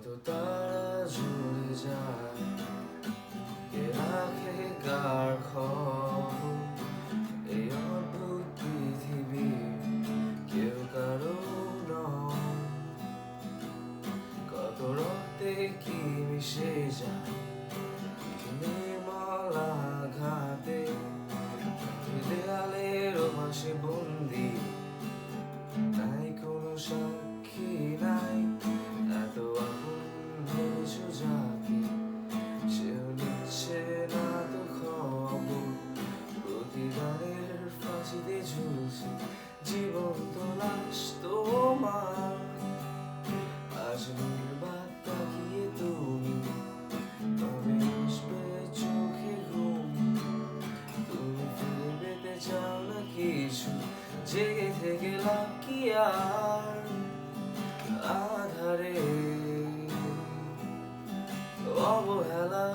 কত তারা জ্বলে যায়, কে রাখে কার খবর? এই অদ্ভুত পৃথিবী কেউ কারো নয়। কত রক্তে কি মিশে যায় নির্মল আঘাতে, দেয়ালের পাশে বন্দি, নাই কোনো সাক্ষী নাই। এত আপন ভেবেছো যাকে, সেও নিচ্ছে না তো খবর। প্রতিদানের ফাঁসিতে ঝুলছে জীবন্ত লাশ তোমার। আজ নির্বাক তাকিয়ে তুমি, তবে আসবে চোখে ঘুম। তুমি ফিরে পেতে চাও না কিছু, জেগে থেকে লাভ কি আর? আধারে অবহেলা